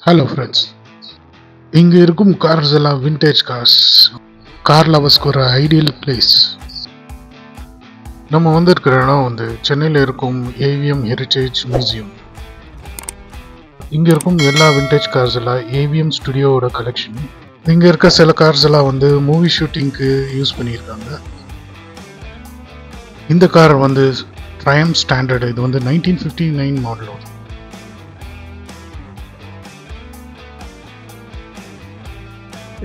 Hello friends, இங்கே இருக்கும் cars எல்லாம் விண்டேஜ் கார்ஸ். கார் லவர்ஸ்க்கு ஒரு ஐடியல் பிளேஸ். நம்ம வந்திருக்கிற இடம் சென்னையில் இருக்கும் ஏவிஎம் ஹெரிட்டேஜ் மியூசியம். இங்கே இருக்கும் எல்லா விண்டேஜ் கார்ஸ் எல்லாம் ஏவிஎம் ஸ்டுடியோவோட கலெக்ஷன். இங்கே இருக்க சில கார்ஸ் எல்லாம் மூவி ஷூட்டிங்க்கு யூஸ் பண்ணியிருக்காங்க. இந்த கார் ட்ரையம்ப் ஸ்டாண்டர்டு. இது 1959 மாடலோட.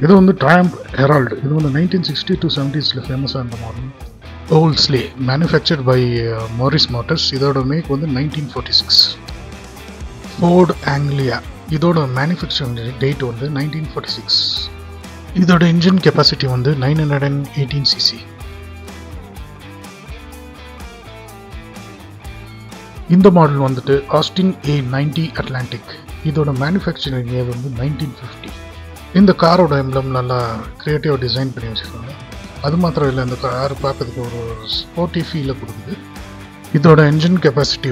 இது ட்ரையம்ப் ஹெரால்டு. இது 1960 to 70s ஃபேமஸாக இருந்த model. Wolseley manufactured by Morris Motors. இதோட மேக் 1946. Ford Anglia. இதோட மேனுஃபேக்சரிங் டேட் 1946. இதோட இன்ஜின் கெப்பாசிட்டி 918 cc. இந்த மாடல் ஆஸ்டின் A90 அட்லாண்டிக். இதோட மேனுஃபேக்சரிங் இயர் 1950. இந்த காரோட எம்ப்ளம் நல்லா க்ரியேட்டிவாக டிசைன் பண்ணி வச்சுருக்காங்க. அது மாத்திரம் இல்லை, இந்த கார் பார்க்கறதுக்கு ஒரு ஸ்போர்ட்டி ஃபீலை கொடுக்குது. இதோட என்ஜின் கெப்பாசிட்டி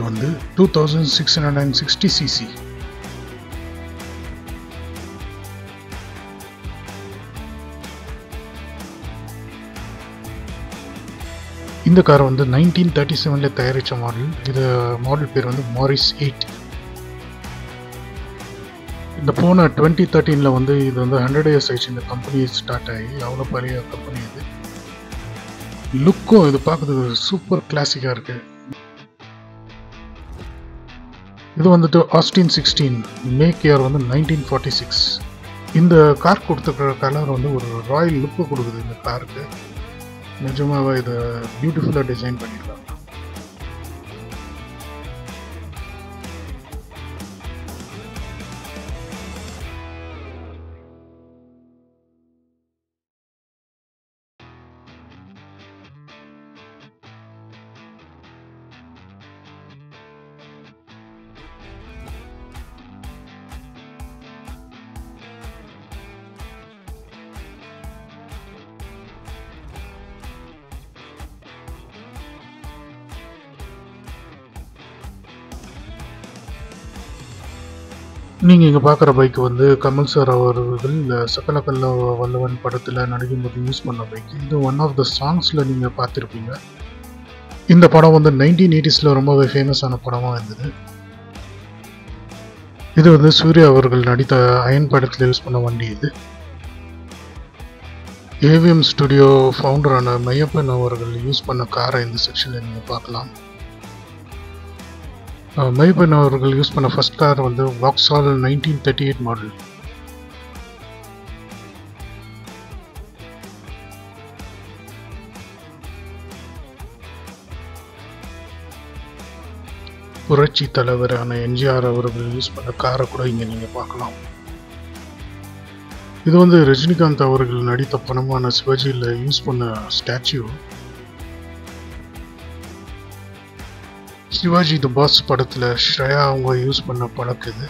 2660 cc. இந்த கார் 1937 தயாரித்த மாடல். இது மாடல் பேர் மாரிஸ் 8. இந்த போன 2013 இது 100 years ஆயிடுச்சு இந்த கம்பெனி ஸ்டார்ட் ஆகி. அவ்வளோ பழைய கம்பெனி இது. லுக்கும் இது பார்க்கறதுக்கு சூப்பர் கிளாசிக்காக இருக்குது. இது ஆஸ்டின் 16, மேக் இயர் 1946. இந்த கார் கொடுத்துருக்கிற கலர் ஒரு ராயல் லுக்கு கொடுக்குது இந்த காருக்கு. நிஜமாவே இதை பியூட்டிஃபுல்லாக டிசைன் பண்ணியிருக்காங்க. நீங்கள் இங்கே பார்க்குற பைக் கமல் சார் அவர்கள் சக்கலக்கல்ல வல்லவன் படத்தில் நடிக்கும்போது யூஸ் பண்ண பைக். இது ஒன் ஆஃப் த சாங்ஸில் நீங்கள் பார்த்துருப்பீங்க. இந்த படம் 1980s ரொம்பவே ஃபேமஸான படமாக இருந்தது. இது சூர்யா அவர்கள் நடித்த அயன் படத்தில் யூஸ் பண்ண வண்டி. இது ஏவிஎம் ஸ்டுடியோ ஃபவுண்டரான மையப்பன் அவர்கள் யூஸ் பண்ண காரை இந்த செக்ஷனில் நீங்கள் பார்க்கலாம். மையப்பன் அவர்கள் யூஸ் பண்ண ஃபர்ஸ்ட் கார் வாக்ஸால் 1938 மாடல். புரட்சி தலைவரான எம்ஜிஆர் அவர்கள் யூஸ் பண்ண காரை கூட இங்கே நீங்கள் பார்க்கலாம். இது ரஜினிகாந்த் அவர்கள் நடித்த படமான சிவாஜியில் யூஸ் பண்ண ஸ்டாச்சு. சிவாஜி தி பாஸ் படத்தில் ஸ்ரேயா அவங்க யூஸ் பண்ண பழக்கு இது.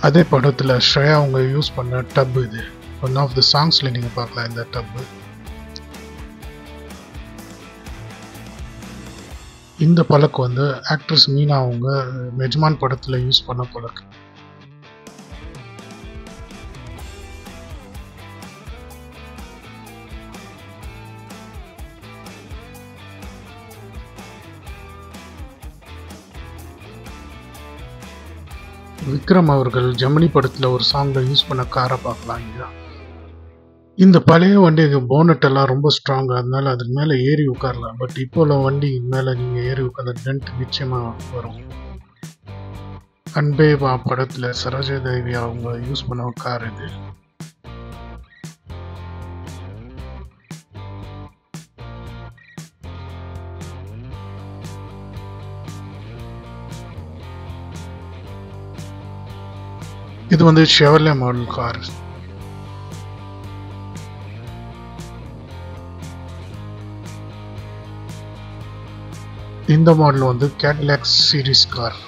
அதே படத்தில் ஸ்ரேயா அவங்க யூஸ் பண்ண டப். இது ஒன் ஆஃப் த சாங்ஸில் நீங்கள் பார்க்கலாம் இந்த டப்பு. இந்த பழக்கு ஆக்ட்ரஸ் மீனா அவங்க மெஜ்மான் படத்தில் யூஸ் பண்ண பழக்கு. விக்ரம் அவர்கள் ஜெமினி படத்தில் ஒரு சாங்கில் யூஸ் பண்ண காரை பார்க்கலாம் இங்கே. இந்த பழைய வண்டிக்கு போனட் எல்லாம் ரொம்ப ஸ்ட்ராங்காக, அதனால அதுக்கு மேலே ஏறி உட்காரலாம். பட் இப்போ உள்ள வண்டி மேலே நீங்கள் ஏறி உட்காந்த டென்ட் நிச்சயமாக வரும். அன்பே வா படத்தில் சரோஜா தேவி அவங்க யூஸ் பண்ண கார் இது. இது ஷெவர்லே மாடல் கார். இந்த மாடல் கேடிலாக் சீரிஸ் கார்.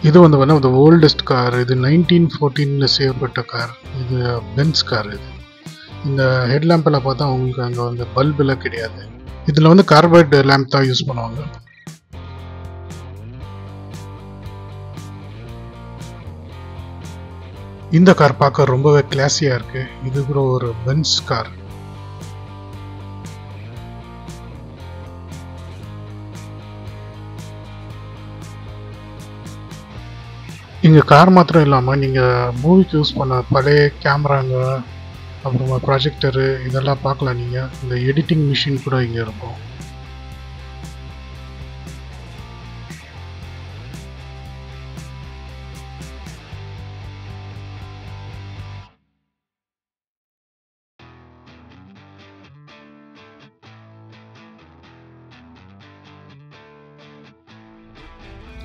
இது வந்து one of the oldest car. இது 1914 செய்யப்பட்ட கார். இது பென்ஸ் கார். இது இந்த ஹெட் லேம்பில் பார்த்தா உங்களுக்கு அங்கே வந்து பல்பெல்லாம் கிடையாது. இதில் வந்து கார்பைட் லேம்ப் தான் யூஸ் பண்ணுவாங்க. இந்த கார் பார்க்க ரொம்பவே கிளாஸியாக இருக்குது. இது கூட ஒரு பென்ஸ் கார். இங்கே கார் மாத்திரம் இல்லாமல் நீங்கள் மூவிக்கு யூஸ் பண்ண பழைய கேமராங்க, அப்புறமா ப்ராஜெக்டரு இதெல்லாம் பார்க்கலாம். நீங்கள் இந்த எடிட்டிங் மிஷின் கூட இங்கே இருக்கும்.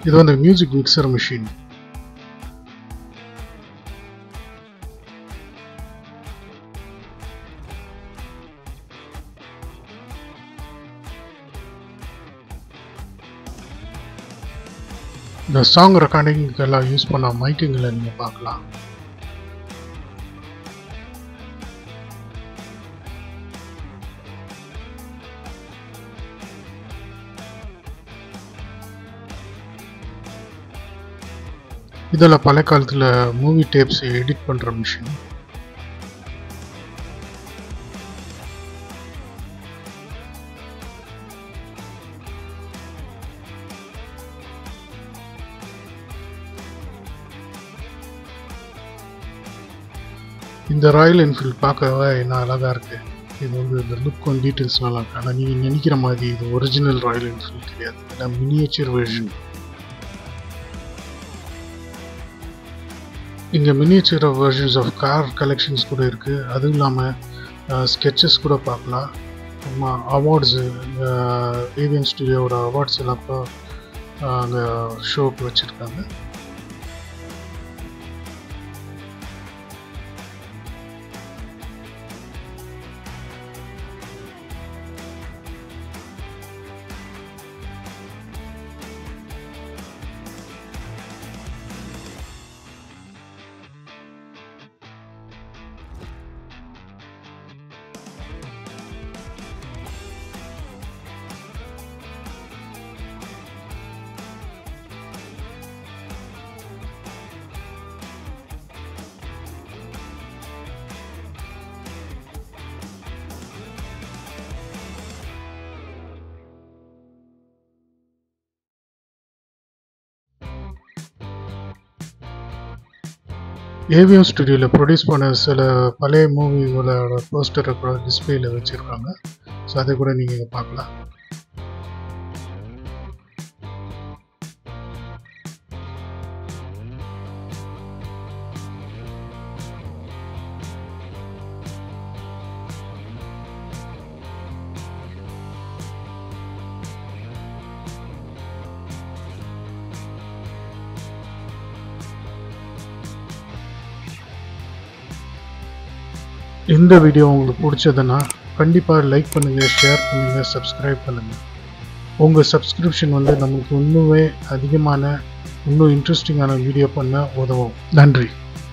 இது வந்து மியூசிக் மிக்சர் மிஷின். இந்த சாங் ரெக்கார்டிங்கெல்லாம் யூஸ் பண்ண மைக்குங்களை நீங்கள் பார்க்கலாம். இதில் பழைய காலத்தில் மூவி டேப்ஸ் எடிட் பண்ணுற மிஷின். இந்த ராயல் என்ஃபீல்ட் பார்க்கவே என்ன அழகாக இருக்குது. இது வந்து இந்த லுக் அண்ட் டீட்டெயில்ஸ் நல்லா இருக்கு. ஆனால் நீங்கள் நினைக்கிற மாதிரி இது ஒரிஜினல் ராயல் என்ஃபீல்ட் கிடையாது. இதான் மினியேச்சர் வெர்ஷன். இங்கே miniature versions of car collections கூட இருக்குது. அதுவும் இல்லாமல் ஸ்கெட்சஸ் கூட பார்க்கலாம். அப்புறமா அவார்ட்ஸு, ஏவிஎன் ஸ்டுடியோட அவார்ட்ஸ் எல்லாம் கூட அங்கே ஷோக்கு வச்சுருக்காங்க. ஏவிஎம் ஸ்டுடியோவில் ப்ரொடியூஸ் பண்ண சில பழைய மூவிகளோட போஸ்டரை கூட டிஸ்பிளேயில் வச்சுருக்காங்க. ஸோ அதை கூட நீங்கள் பார்க்கலாம். இந்த வீடியோ உங்களுக்கு பிடிச்சதுன்னா கண்டிப்பாக லைக் பண்ணுங்கள், ஷேர் பண்ணுங்கள், சப்ஸ்கிரைப் பண்ணுங்கள். உங்கள் சப்ஸ்கிரிப்ஷன் வந்து நமக்கு இன்னுமே அதிகமான இன்னும் இன்ட்ரெஸ்டிங்கான வீடியோ பண்ண உதவும். நன்றி.